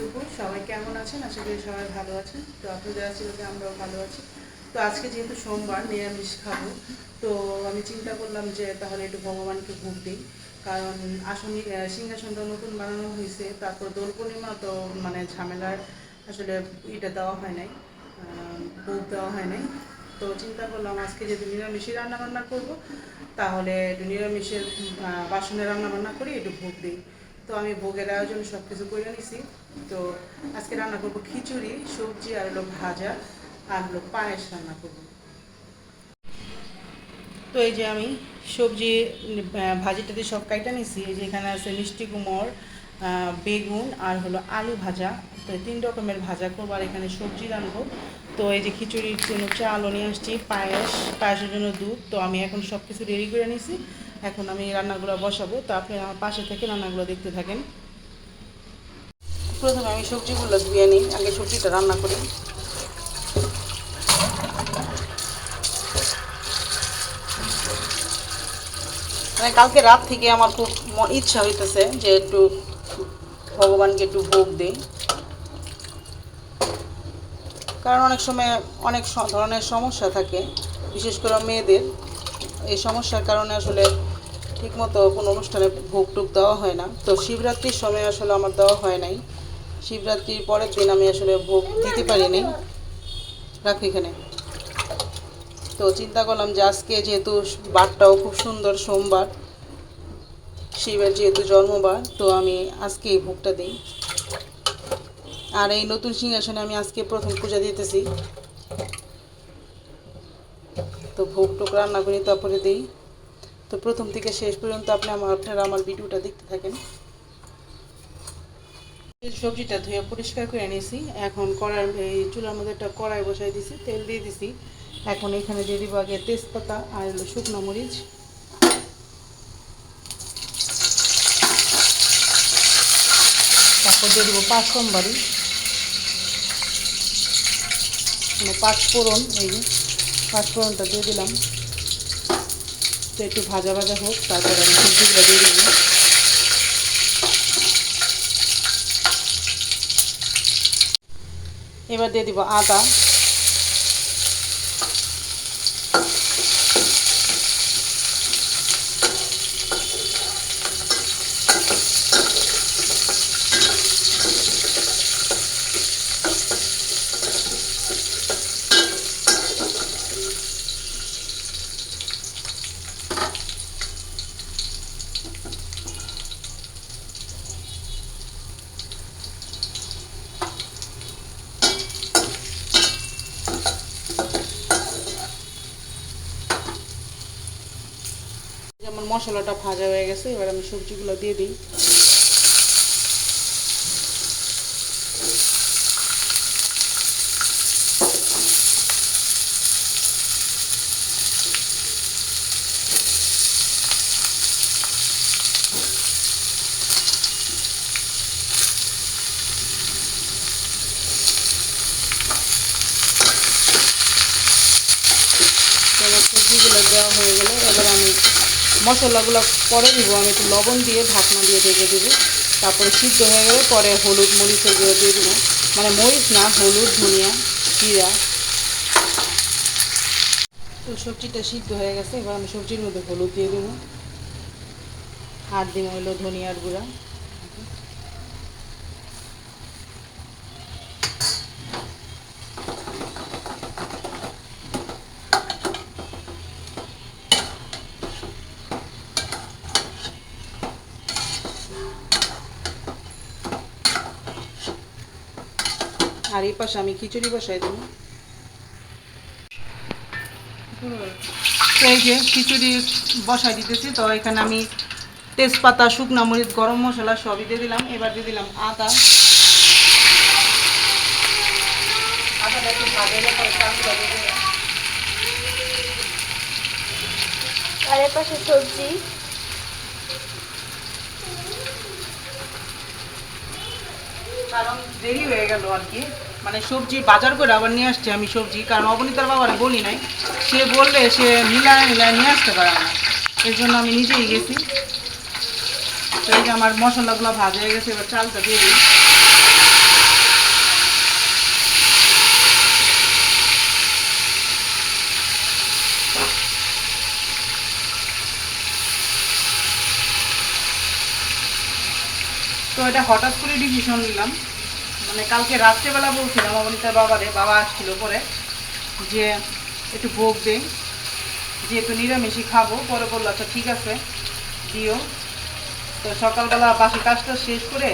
দুপুর। সবাই কেমন আছেন? আশা করি সবাই ভালো আছেন। তো আপনাদের আশীর্বাদে আমরাও ভালো আছি। তো আজকে যেহেতু সোমবার, নিরামিষ খাবো, তো আমি চিন্তা করলাম যে তাহলে একটু ভগবানকে ভোগ দিই। কারণ আসলে সিংহাসনটা নতুন বানানো হয়েছে, তারপর দোল পূর্ণিমা, তো মানে ঝামেলার আসলে এটা দেওয়া হয় নাই, ভোগ দেওয়া হয় নাই। তো চিন্তা করলাম আজকে যদি নিরামিষই রান্নাবান্না করবো, তাহলে একটু নিরামিষের বাসনে রান্নাবান্না করি, একটু ভোগ দিই। তো আমি ভোগের আয়োজন সব কিছু করে নিছি। তো আজকে রান্না করবো খিচুড়ি, সবজি, আর হলো ভাজা, আর হলো পায়েস রান্না করবো। তো এই যে আমি সবজি ভাজিটাতে সব কাইটা নিছি। এই যে এখানে আছে মিষ্টি কুমড়, বেগুন, আর হলো আলু ভাজা। তো এই 3 রকমের ভাজা করবো, আর এখানে সবজি রানবো। তো এই যে খিচুড়ির জন্য চালও নিয়ে আসছি, পায়েসের জন্য দুধ। তো আমি এখন সব কিছু রেডি করে নিছি। এখন আমি রান্নাগুলো বসাবো। তো আপনি আমার পাশে থেকে রান্নাগুলো দেখতে থাকেন। প্রথমে আমি সবজিগুলো ধুয়ে নিই, আগে সবজিটা রান্না করি। মানে কালকে রাত থেকে আমার খুব ইচ্ছা হইতেছে যে একটু ভগবানকে একটু ভোগ দিই। কারণ অনেক সময় অনেক ধরনের সমস্যা থাকে, বিশেষ করে মেয়েদের। এই সমস্যার কারণে আসলে ঠিকমতো কোনো অনুষ্ঠানে ভোগ টোগ দেওয়া হয় না। তো শিবরাত্রির সময় আসলে আমার দেওয়া হয় নাই। শিবরাত্রির পরের দিন আমি আসলে ভোগ দিতে পারিনি। রাখি এখানে। তো চিন্তা করলাম যে আজকে যেহেতু বারটাও খুব সুন্দর, সোমবার, শিবের যেহেতু জন্মবার, তো আমি আজকে এই ভোগটা দিই। আর এই নতুন সিংহাসনে আমি আজকে প্রথম পূজা দিতেছি। তো ভোগ টোক রান্না করি, তারপরে দিই। তো প্রথম থেকে শেষ পর্যন্ত আপনারা আমার ভিডিওটা দেখতে থাকেন। সবজিটা ধুয়ে পরিষ্কার করে নিয়েছি। এখন এই চুলার মধ্যে একটা কড়াই বসাই দিছি, তেল দিয়ে দিছি। এখন এখানে দিয়ে দিব আগে তেজপাতা আর হলো শুকনো মরিচ। তারপর দিয়ে দেবো পাঁচফোড়ন, মানে পাঁচফোড়ন। এই যে পাঁচফোড়নটা দিয়ে দিলাম। তো একটু ভাজা ভাজা হোক, তারপরে আমি সবজিগুলো দিয়ে দেবো। এবার দিয়ে দিব আদা, যেমন মশলাটা ভাজা হয়ে গেছে। এবার আমি সবজিগুলো দিয়ে দিই। এবার সবজিগুলো দেওয়া হয়ে গেলে এবার আমি মশলাগুলো পরে দিব। আমি একটু লবণ দিয়ে ঢাকনা দিয়ে ঢেকে দেবো। তারপরে সিদ্ধ হয়ে গেলে পরে হলুদ, মরিচের গুঁড়ো দিয়ে দেবো। মানে মরিচ না, হলুদ, ধনিয়া, জিরা। তো সবজিটা সিদ্ধ হয়ে গেছে। এবার আমি সবজির মধ্যে হলুদ দিয়ে দেবো, আর দিব হলো ধনিয়ার গুঁড়া। আর এই পাশে আমি খিচুড়ি বসাই দেবো। তো এই যে খিচুড়ি বসাই দিতেছি। তো এখানে আমি তেজপাতা, শুকনো মরিচ, গরম মশলা সবই দিয়ে দিলাম। এবার দিয়ে দিলাম আদা। আদাটা একটু ভাজা পরে চালটা দিয়ে দিলাম। আর এর পাশে সবজি। কারণ দেরি হয়ে গেল আর কি, মানে সবজি বাজার করে আবার নিয়ে আসছে আমি সবজি। কারণ অবনীতার বাবারে বলি নাই, সে বললে সে মিলায় নিয়ে আসতে পারে না। এর জন্য আমি নিজেই গেছি। তো এই যে আমার মশলাগুলো ভাজা হয়ে গেছে। এবার চালটা দিয়ে দিই। তো এটা হঠাৎ করে ডিসিশন নিলাম, মানে কালকে রাত্রেবেলা বলছিলাম অবনীতার বাবা আসছিল পরে যে একটু ভোগ দেই, যেহেতু নিরামিষই খাবো। পরে বললো আচ্ছা ঠিক আছে দিও। তো সকালবেলা বাসি কাজটা শেষ করে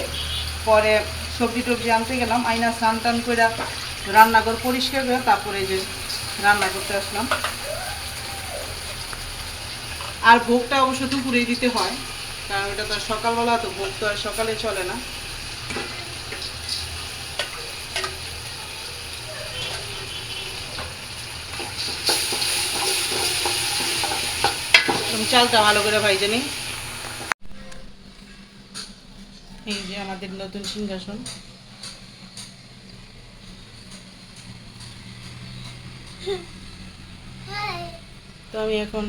পরে সবজি টবজি আনতে গেলাম, আইনা স্নান টান করে রান্নাঘর পরিষ্কার করে তারপরে এই যে রান্না করতে আসলাম। আর ভোগটা অবশ্য দুপুরেই দিতে হয়, কারণ এটা তো আর সকালবেলা, তো ভোগ তো আর সকালে চলে না। তুমি চালটা ভালো করে ভাইজে নিই। এই যে আমাদের নতুন সিংহাসন। তো আমি এখন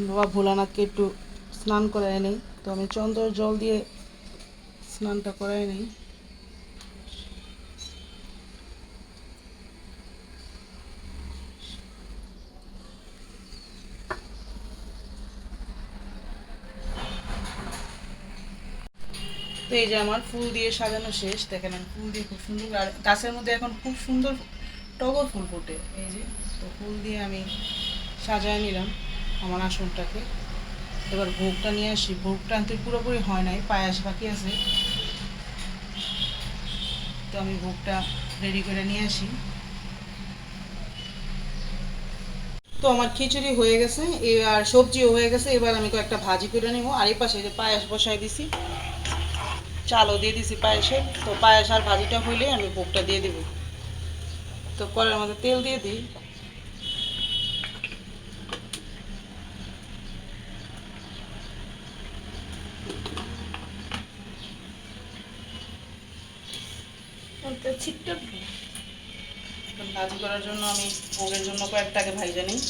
বাবা ভোলানাথকে একটু স্নান করাই নেই, তো আমি চন্দ্রের জল দিয়ে স্নানটা করাই নেই। তো এই যে আমার ফুল দিয়ে সাজানো শেষ, দেখেন আমি ফুল দিয়ে খুব সুন্দর, আর গাছের মধ্যে এখন খুব সুন্দর টগর ফুল ফোটে। এই যে তো ফুল দিয়ে আমি সাজায় নিলাম আমার আসনটাকে। এবার ভোগটা নিয়ে আসি, ভোগটা আনতে পুরোপুরি হয় নাই, পায়েস বাকি আছে, তো আমি ভোগটা রেডি করে নিয়ে আসি। তো আমার খিচুড়ি হয়ে গেছে, আর সবজিও হয়ে গেছে, এবার আমি কয়েকটা ভাজি করে নেব। আর এই পাশে যে পায়েস বসাই দিছি, চালও দিয়ে দিছি পায়েসে। তো পায়েস আর ভাজিটা হইলে আমি ভোগটা দিয়ে দেব। তো কড়াইয়ের মধ্যে তেল দিয়ে দিই। এখন ভাজি করার জন্য আমি ভোগের জন্য কয়েকটাকে ভাইজা নিই।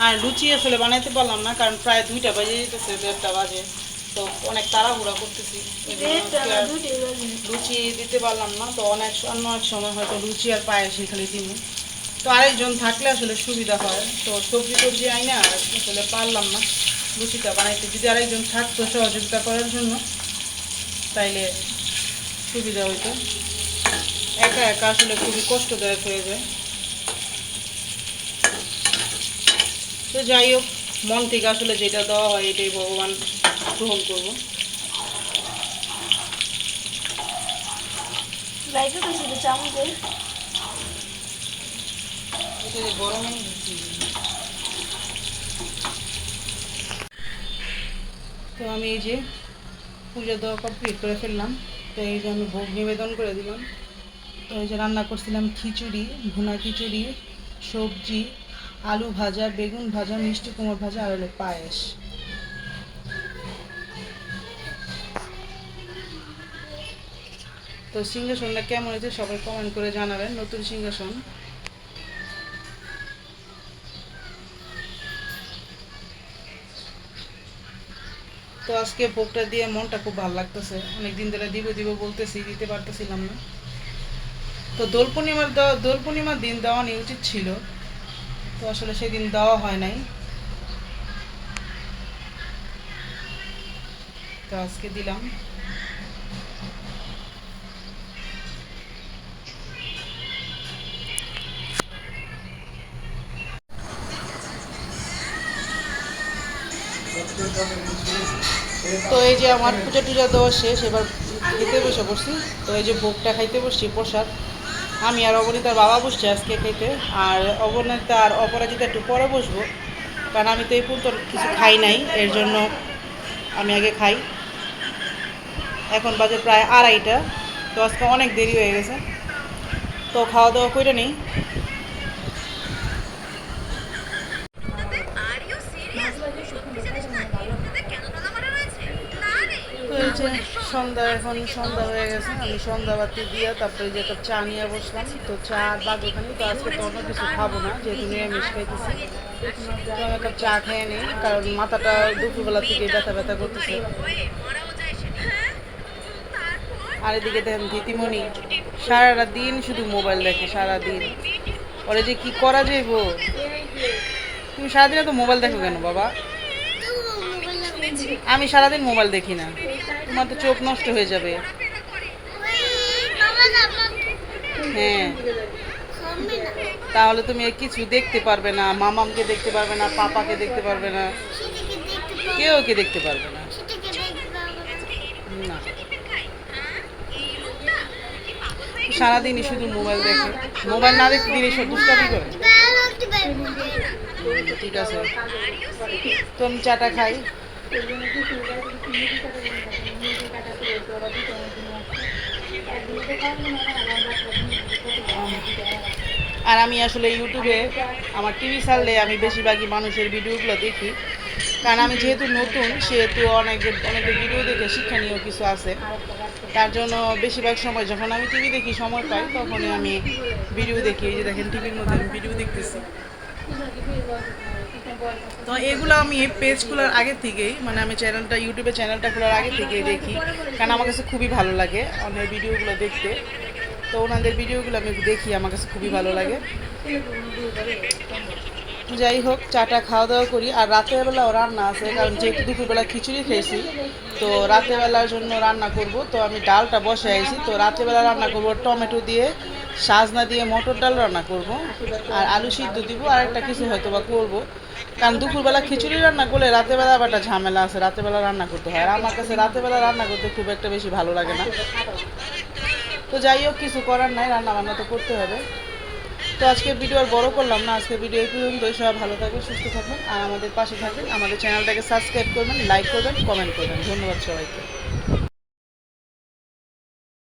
আর লুচি আসলে বানাইতে পারলাম না, কারণ প্রায় 2টা বাজে যেতেছে, 1:30 বাজে। তো অনেক তাড়াহুড়া করতেছি, ওই জন্য আজকে আর লুচি দিতে পারলাম না। তো অন্য এক সময় হয়তো লুচি আর পায়েসই খালি দিব। তো আরেকজন থাকলে আসলে সুবিধা হয়, তো সবজি টবজি আইনা আসলে পারলাম না লুচিটা বানাইতে। যদি আরেকজন থাকতো সহযোগিতা করার জন্য তাইলে সুবিধা হইতো, একা একা আসলে খুবই কষ্টদায়ক হয়ে যায়। তো যাই হোক, মন থেকে আসলে যেটা দেওয়া হয় এটাই ভগবান গ্রহণ করবো। এটা যে গরমে তো আমি এই যে পুজো দেওয়া কমপ্লিট করে ফেললাম। তো এই যে আমি ভোগ নিবেদন করে দিলাম। তো এই যে রান্না করছিলাম খিচুড়ি, ভুনা খিচুড়ি, সবজি, আলু ভাজা, বেগুন ভাজা, মিষ্টি কুমড় ভাজা, আর হলো পায়েস। তো সিংহাসনটা কেমন হয়েছে সবাই কমেন্ট করে জানাবেন, নতুন সিংহাসন। তো আজকে ভোগটা দিয়ে মনটা খুব ভালো লাগতেছে, অনেকদিন ধরে দিব বলতেছি, দিতে পারতেছিলাম না। তো দোল পূর্ণিমার দিন দেওয়া নিয়ে উচিত ছিল, তো আসলে সেদিন দেওয়া হয় নাই, তো আজকে দিলাম। তো এই যে আমার পূজা টুজা দেওয়া শেষ, এবার খেতে বসে পড়ছি। তো এই যে ভোগটা খাইতে বসছি, প্রসাদ। আমি আর অবনীতার বাবা বসছি আজকে খেতে, আর অবনীতা আর অপরাজিতা একটু পরে বসবো, কারণ আমি তো এই পর্যন্ত কিছু খাই নাই, এর জন্য আমি আগে খাই। এখন বাজে প্রায় 2:30, তো আজকে অনেক দেরি হয়ে গেছে। তো খাওয়া দাওয়া করে নিই। তো এই যে সন্ধ্যা, এখন সন্ধ্যা হয়ে গেছে, আমি সন্ধ্যাবাতি দিয়ে তারপরে যে একটা চা নিয়ে বসলাম। তো চা আর বাগোখানি, তো আজকে তো অন্য কিছু খাবো না, যেহেতু নিরামিষ খাইতেছি। তো আমি একটা চা খেয়ে নিই, কারণ মাথাটা দুপুরবেলা থেকে ব্যথা ব্যথা করতেছে। আর এদিকে দেখেন দিদিমণি সারাটা দিন শুধু মোবাইল দেখে, সারাদিন। ওরে যে কি করা যাইব, তুমি সারাদিন তো মোবাইল দেখো কেন বাবা? আমি সারাদিন মোবাইল দেখি না, তোমার তো চোখ নষ্ট হয়ে যাবে। হ্যাঁ, তাহলে তুমি কিছু দেখতে পারবে না, মামামকে দেখতে পারবে না, পাপাকে দেখতে পারবে না, কেউ কে দেখতে পারবে না। না, সারাদিনই শুধু মোবাইল দেখে, মোবাইল না দেখতে দিলে সব দুষ্টামি করে। ঠিক আছে, তো আমি চাটা খাই। আর আমি আসলে ইউটিউবে আমার টিভি ছাড়লে আমি বেশিরভাগই মানুষের ভিডিওগুলো দেখি, কারণ আমি যেহেতু নতুন, সেহেতু অনেকের ভিডিও দেখে শিক্ষণীয় কিছু আছে। তার জন্য বেশিরভাগ সময় যখন আমি টিভি দেখি, সময় পাই, তখনই আমি ভিডিও দেখি। এই যে দেখেন টিভির মধ্যে আমি ভিডিও দেখতেছি। তো এগুলো আমি পেজ খোলার আগে থেকেই, মানে আমি ইউটিউবে চ্যানেলটা খোলার আগে থেকেই দেখি, কারণ আমার কাছে খুবই ভালো লাগে অনেক ভিডিওগুলো দেখতে। তো ওনাদের ভিডিওগুলো আমি দেখি, আমার কাছে খুবই ভালো লাগে। যাই হোক, চাটা খাওয়া দাওয়া করি। আর রাতের বেলাও রান্না আছে, কারণ যেহেতু দুপুরবেলা খিচুড়ি খেয়েছি, তো রাতেরবেলার জন্য রান্না করব। তো আমি ডালটা বসে আছি, তো রাতেরবেলা রান্না করব টমেটো দিয়ে, সাজনা দিয়ে মটর ডাল রান্না করব, আর আলু সিদ্ধ দিব, আর একটা কিছু হয়তো বা করবো। কারণ দুপুরবেলা খিচুড়ি রান্না করলে রাতেরবেলা আবার একটা ঝামেলা আছে, রাতেরবেলা রান্না করতে হয়। আর আমার কাছে রাতেরবেলা রান্না করতে খুব একটা বেশি ভালো লাগে না। তো যাই হোক, কিছু করার নাই, রান্না বান্না তো করতে হবে। তো আজকের ভিডিও আর বড় করলাম না, আজকের ভিডিও এই পর্যন্তই। সবাই ভালো থাকবেন, সুস্থ থাকবেন, আর আমাদের পাশে থাকবেন। আমাদের চ্যানেলটাকে সাবস্ক্রাইব করবেন, লাইক করবেন, কমেন্ট করবেন। ধন্যবাদ সবাইকে।